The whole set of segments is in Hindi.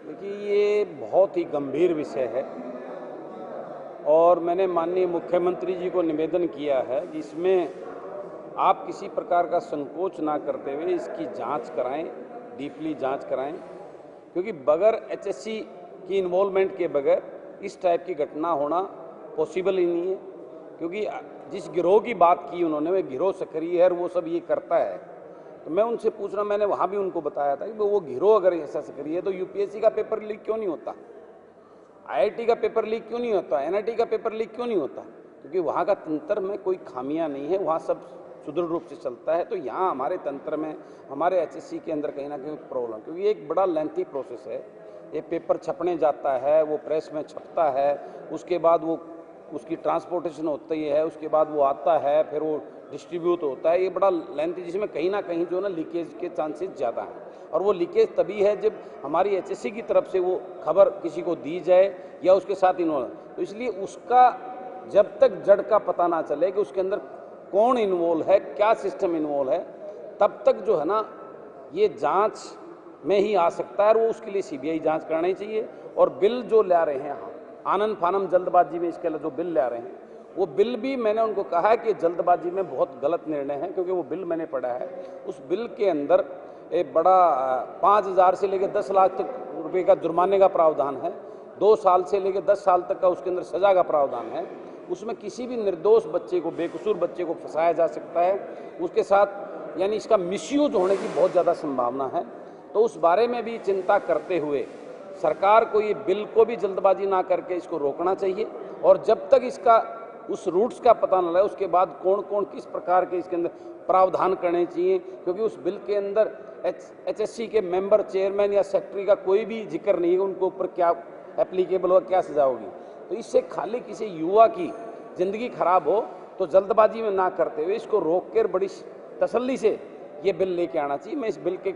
देखिए, ये बहुत ही गंभीर विषय है और मैंने माननीय मुख्यमंत्री जी को निवेदन किया है कि इसमें आप किसी प्रकार का संकोच ना करते हुए इसकी जांच कराएं, डीपली जांच कराएं, क्योंकि बगैर एचएससी की इन्वॉल्वमेंट के बगैर इस टाइप की घटना होना पॉसिबल ही नहीं है। क्योंकि जिस गिरोह की बात की उन्होंने, वह गिरोह सक्रिय है और वो सब ये करता है। तो मैं उनसे पूछ रहा, मैंने वहाँ भी उनको बताया था कि वो गिरोह अगर ऐसा सक्रिय है तो यूपीएससी का पेपर लीक क्यों नहीं होता, आईआईटी का पेपर लीक क्यों नहीं होता, एनआईटी का पेपर लीक क्यों नहीं होता? क्योंकि वहाँ का तंत्र में कोई खामियां नहीं है, वहाँ सब सुदृढ़ रूप से चलता है। तो यहाँ हमारे तंत्र में, हमारे एचएससी के अंदर कहीं ना कहीं प्रॉब्लम, क्योंकि एक बड़ा लेंथी प्रोसेस है। ये पेपर छपने जाता है, वो प्रेस में छपता है, उसके बाद वो उसकी ट्रांसपोर्टेशन होती है, उसके बाद वो आता है, फिर वो डिस्ट्रीब्यूट होता है। ये बड़ा लेंथी, जिसमें कहीं ना कहीं जो ना लीकेज के चांसेस ज़्यादा हैं। और वो लीकेज तभी है जब हमारी एचएससी की तरफ से वो खबर किसी को दी जाए या उसके साथ इन्वॉल्व। तो इसलिए उसका जब तक जड़ का पता ना चले कि उसके अंदर कौन इन्वॉल्व है, क्या सिस्टम इन्वॉल्व है, तब तक जो है ना ये जांच में ही आ सकता है। और वो उसके लिए सीबीआई जांच करानी चाहिए। और बिल जो ला रहे हैं, हाँ, आनंद फानम जल्दबाजी में इसके लिए जो बिल ला रहे हैं, वो बिल भी मैंने उनको कहा है कि जल्दबाजी में बहुत गलत निर्णय है। क्योंकि वो बिल मैंने पढ़ा है, उस बिल के अंदर एक बड़ा 5,000 से लेकर 10 लाख तक रुपए का जुर्माने का प्रावधान है, 2 साल से लेकर 10 साल तक का उसके अंदर सजा का प्रावधान है। उसमें किसी भी निर्दोष बच्चे को, बेकसूर बच्चे को फंसाया जा सकता है। उसके साथ यानी इसका मिसयूज होने की बहुत ज़्यादा संभावना है। तो उस बारे में भी चिंता करते हुए सरकार को ये बिल को भी जल्दबाजी ना करके इसको रोकना चाहिए। और जब तक इसका उस रूट्स का पता न लगे, उसके बाद कौन कौन किस प्रकार के इसके अंदर प्रावधान करने चाहिए। क्योंकि उस बिल के अंदर एचएससी के मेंबर, चेयरमैन या सेक्रेटरी का कोई भी जिक्र नहीं है, उनको ऊपर क्या एप्लीकेबल होगा, क्या सजा होगी। तो इससे खाली किसी युवा की ज़िंदगी खराब हो, तो जल्दबाजी में ना करते हुए इसको रोक कर बड़ी तसल्ली से ये बिल लेके आना चाहिए। मैं इस बिल के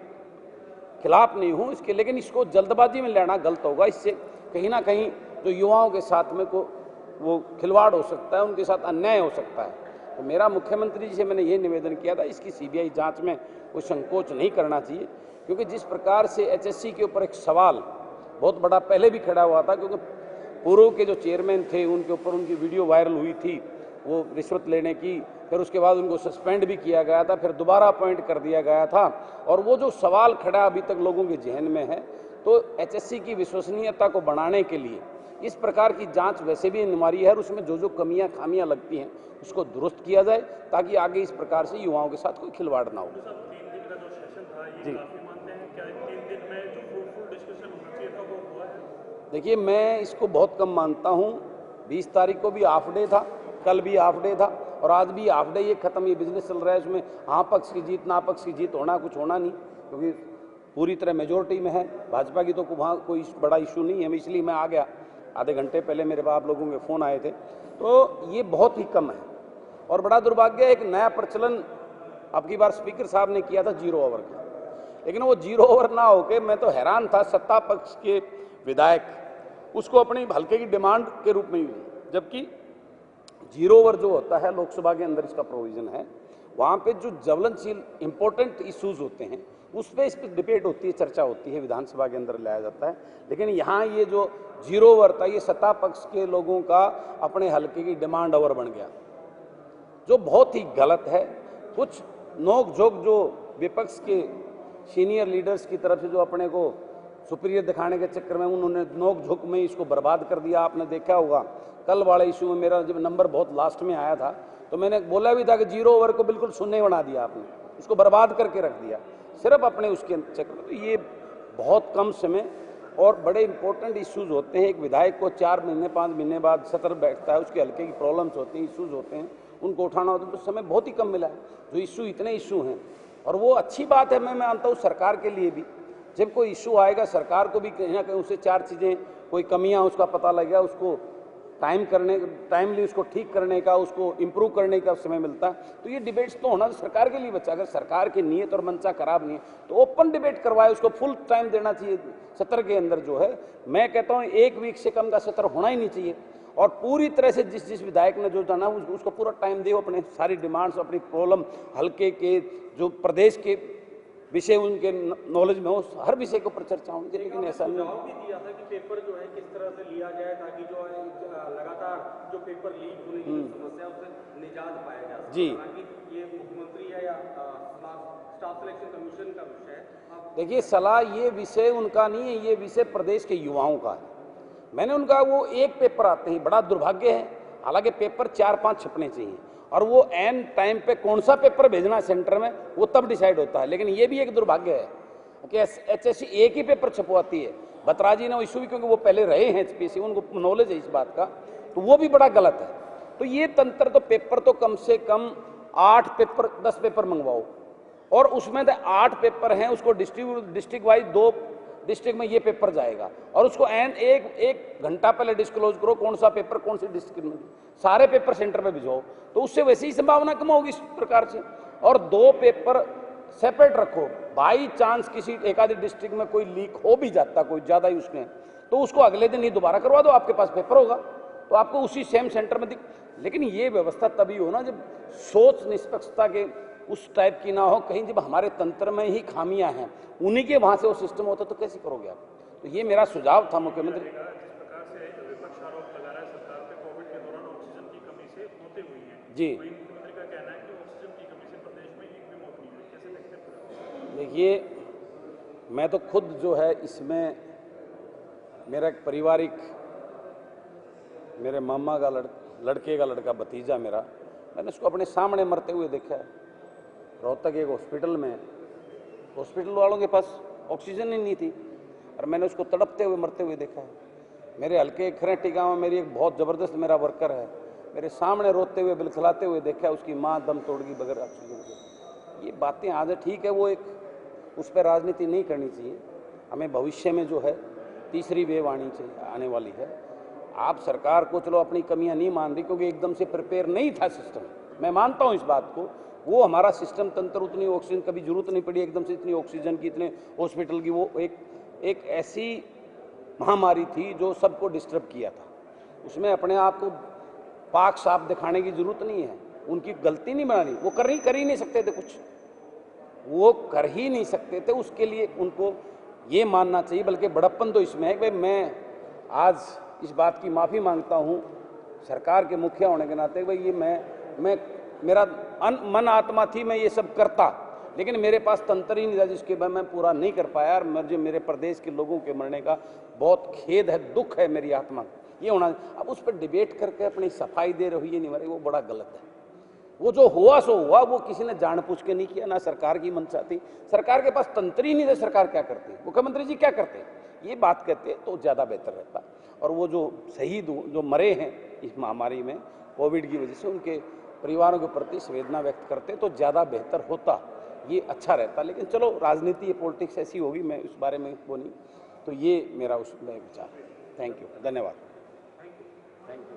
खिलाफ नहीं हूँ इसके, लेकिन इसको जल्दबाजी में लेना गलत होगा। इससे कहीं ना कहीं जो युवाओं के साथ में को वो खिलवाड़ हो सकता है, उनके साथ अन्याय हो सकता है। तो मेरा मुख्यमंत्री जी से मैंने ये निवेदन किया था, इसकी सीबीआई जांच में कोई संकोच नहीं करना चाहिए। क्योंकि जिस प्रकार से एचएससी के ऊपर एक सवाल बहुत बड़ा पहले भी खड़ा हुआ था, क्योंकि पूर्व के जो चेयरमैन थे उनके ऊपर उनकी वीडियो वायरल हुई थी वो रिश्वत लेने की, फिर उसके बाद उनको सस्पेंड भी किया गया था, फिर दोबारा अपॉइंट कर दिया गया था। और वो जो सवाल खड़ा अभी तक लोगों के जहन में है, तो एचएससी की विश्वसनीयता को बढ़ाने के लिए इस प्रकार की जांच वैसे भी अनिवार्य है। और उसमें जो जो कमियां खामियां लगती हैं उसको दुरुस्त किया जाए, ताकि आगे इस प्रकार से युवाओं के साथ कोई खिलवाड़ ना हो। जी देखिए, मैं इसको बहुत कम मानता हूँ। 20 तारीख को भी हाफ डे था, कल भी हाफ डे था और आज भी हाफ डे। ये खत्म, ये बिजनेस चल रहा है, उसमें हाँ पक्ष की जीत, ना पक्ष की जीत होना कुछ होना नहीं, क्योंकि पूरी तरह मेजोरिटी में है भाजपा की। तो वहाँ कोई बड़ा इशू नहीं है, इसलिए मैं आ गया। आधे घंटे पहले मेरे आप लोगों के फ़ोन आए थे। तो ये बहुत ही कम है। और बड़ा दुर्भाग्य, एक नया प्रचलन अब की बार स्पीकर साहब ने किया था 0 ओवर का, लेकिन वो 0 ओवर ना होके मैं तो हैरान था, सत्ता पक्ष के विधायक उसको अपनी हल्के की डिमांड के रूप में यूज, जबकि 0 ओवर जो होता है लोकसभा के अंदर इसका प्रोविजन है, वहाँ पे जो ज्वलनशील इंपॉर्टेंट इश्यूज होते हैं उस पर डिबेट होती है, चर्चा होती है, विधानसभा के अंदर लाया जाता है। लेकिन यहाँ ये जो 0 ओवर था, ये सत्ता पक्ष के लोगों का अपने हल्के की डिमांड ओवर बन गया, जो बहुत ही गलत है। कुछ नोक झोंक जो विपक्ष के सीनियर लीडर्स की तरफ से जो अपने को सुपीरियर दिखाने के चक्कर में उन्होंने नोक झोंक में इसको बर्बाद कर दिया। आपने देखा होगा कल वाले इशू में मेरा जब नंबर बहुत लास्ट में आया था, तो मैंने बोला भी था कि 0 ओवर को बिल्कुल शून्य बना दिया आपने, उसको बर्बाद करके रख दिया सिर्फ अपने उसके चक्कर में। तो ये बहुत कम समय और बड़े इंपॉर्टेंट इश्यूज होते हैं। एक विधायक को 4 महीने 5 महीने बाद सत्र बैठता है, उसके हल्के की प्रॉब्लम्स होती हैं, इश्यूज होते हैं, उनको उठाना होता है, तो समय बहुत ही कम मिला है। जो इशू, इतने इशू हैं, और वो अच्छी बात है। मैं मानता हूँ सरकार के लिए भी, जब कोई इशू आएगा सरकार को भी कहीं ना कहीं उससे 4 चीज़ें, कोई कमियां उसका पता लगेगा, उसको टाइमली उसको ठीक करने का, उसको इम्प्रूव करने का समय मिलता है। तो ये डिबेट्स तो होना सरकार के लिए बच्चा, अगर सरकार की नीयत और मंशा खराब नहीं है तो ओपन डिबेट करवाए, उसको फुल टाइम देना चाहिए सत्र के अंदर। जो है, मैं कहता हूँ 1 वीक से कम का सत्र होना ही नहीं चाहिए। और पूरी तरह से जिस विधायक ने जो जाना उसको पूरा टाइम दे, अपने सारी डिमांड्स, अपनी प्रॉब्लम, हल्के के जो प्रदेश के विषय उनके नॉलेज में हो, हर विषय के ऊपर चर्चा होनी चाहिए। लेकिन ऐसा नहीं भी दिया था कि पेपर जो है किस तरह से लिया जाए ताकि जो है लगातार जो पेपर लीक होने की समस्या उससे निजात पाया जा सके। जी, हालांकि ये मुख्यमंत्री है या स्टाफ सिलेक्शन कमीशन का विषय है। देखिए सलाह ये विषय उनका नहीं है, ये विषय प्रदेश के युवाओं का है। मैंने उनका वो एक पेपर आते ही बड़ा दुर्भाग्य है, हालांकि पेपर 4-5 छपने चाहिए और वो एन टाइम पे कौन सा पेपर भेजना है सेंटर में वो तब डिसाइड होता है। लेकिन ये भी एक दुर्भाग्य है कि HSC एक ही पेपर छपवाती है। बतराजी ने इशू भी, क्योंकि वो पहले रहे हैं HPSC, उनको नॉलेज है इस बात का, तो वो भी बड़ा गलत है। तो ये तंत्र, तो पेपर तो कम से कम 8 पेपर 10 पेपर मंगवाओ और उसमें तो 8 पेपर हैं, उसको डिस्ट्रिक्ट वाइज 2 डिस्ट्रिक्ट में ये पेपर जाएगा और उसको एन एक घंटा पहले डिस्क्लोज करो कौन सा पेपर कौन सी डिस्ट्रिक्ट में, सारे पेपर सेंटर पे भिजवाओ, तो उससे वैसे ही संभावना कम होगी इस प्रकार से। और 2 पेपर सेपरेट रखो, बाई चांस किसी एक आधी डिस्ट्रिक्ट में कोई लीक हो भी जाता, कोई ज़्यादा ही उसमें, तो उसको अगले दिन ही दोबारा करवा दो, आपके पास पेपर होगा तो आपको उसी सेम सेंटर में लेकिन ये व्यवस्था तभी हो ना जब सोच निष्पक्षता के उस टाइप की ना हो, कहीं जब हमारे तंत्र में ही खामियां हैं, उन्हीं के वहां से वो सिस्टम होता तो कैसे करोगे आप। तो ये मेरा सुझाव था मुख्यमंत्री। जिस प्रकार से विपक्ष आरोप लगा रहा है सरकार पे कोविड के दौरान ऑक्सीजन की कमी से मौतें हुई हैं, जी, मुख्यमंत्री का कहना है कि ऑक्सीजन की कमी से प्रदेश में एक भी मौत नहीं हुई, कैसे देखते हैं? देखिए मैं तो खुद जो है इसमें, मेरा एक पारिवारिक, मेरे मामा का लड़के का लड़का भतीजा मेरा, मैंने उसको अपने सामने मरते हुए देखा है। रोहतक एक हॉस्पिटल में, हॉस्पिटल वालों के पास ऑक्सीजन ही नहीं थी और मैंने उसको तड़पते हुए मरते हुए देखा है। मेरे हल्के खरेटी गाँव में मेरी एक बहुत ज़बरदस्त मेरा वर्कर है, मेरे सामने रोते हुए बिलखलाते हुए देखा है, उसकी माँ दम तोड़ गई बगैर ऑक्सीजन के। ये बातें आज ठीक है, वो एक उस पर राजनीति नहीं करनी चाहिए। हमें भविष्य में जो है तीसरी वेव आनी चाहिए, आने वाली है। आप सरकार को चलो अपनी कमियां नहीं मान रही क्योंकि एकदम से प्रिपेयर नहीं था सिस्टम, मैं मानता हूं इस बात को, वो हमारा सिस्टम तंत्र, उतनी ऑक्सीजन कभी जरूरत नहीं पड़ी एकदम से इतनी ऑक्सीजन की, इतने हॉस्पिटल की। वो एक ऐसी महामारी थी जो सबको डिस्टर्ब किया था, उसमें अपने आप को पाक साफ दिखाने की जरूरत नहीं है, उनकी गलती नहीं बनानी, वो कर ही नहीं सकते थे, कुछ वो कर ही नहीं सकते थे। उसके लिए उनको ये मानना चाहिए, बल्कि बड़प्पन तो इसमें है कि भाई मैं आज इस बात की माफ़ी मांगता हूँ सरकार के मुखिया होने के नाते, भाई ये मैं मेरा मन आत्मा थी, मैं ये सब करता, लेकिन मेरे पास तंत्र ही नहीं था जिसके बाद मैं पूरा नहीं कर पाया। और मुझे मेरे प्रदेश के लोगों के मरने का बहुत खेद है, दुख है मेरी आत्मा, ये होना। अब उस पर डिबेट करके अपनी सफाई दे रही है नहीं मरे, वो बड़ा गलत है। वो जो हुआ सो हुआ, वो किसी ने जानबूझ के नहीं किया, ना सरकार की मंशा थी, सरकार के पास तंत्र ही नहीं था। सरकार क्या करती, मुख्यमंत्री जी क्या करते, ये बात कहते तो ज़्यादा बेहतर रहता। और वो जो शहीद जो मरे हैं इस महामारी में कोविड की वजह से, उनके परिवारों के प्रति संवेदना व्यक्त करते तो ज़्यादा बेहतर होता, ये अच्छा रहता। लेकिन चलो राजनीति, ये पॉलिटिक्स ऐसी होगी, मैं इस बारे में वो नहीं, तो ये मेरा उसमें विचार है। थैंक यू, धन्यवाद। Thank you.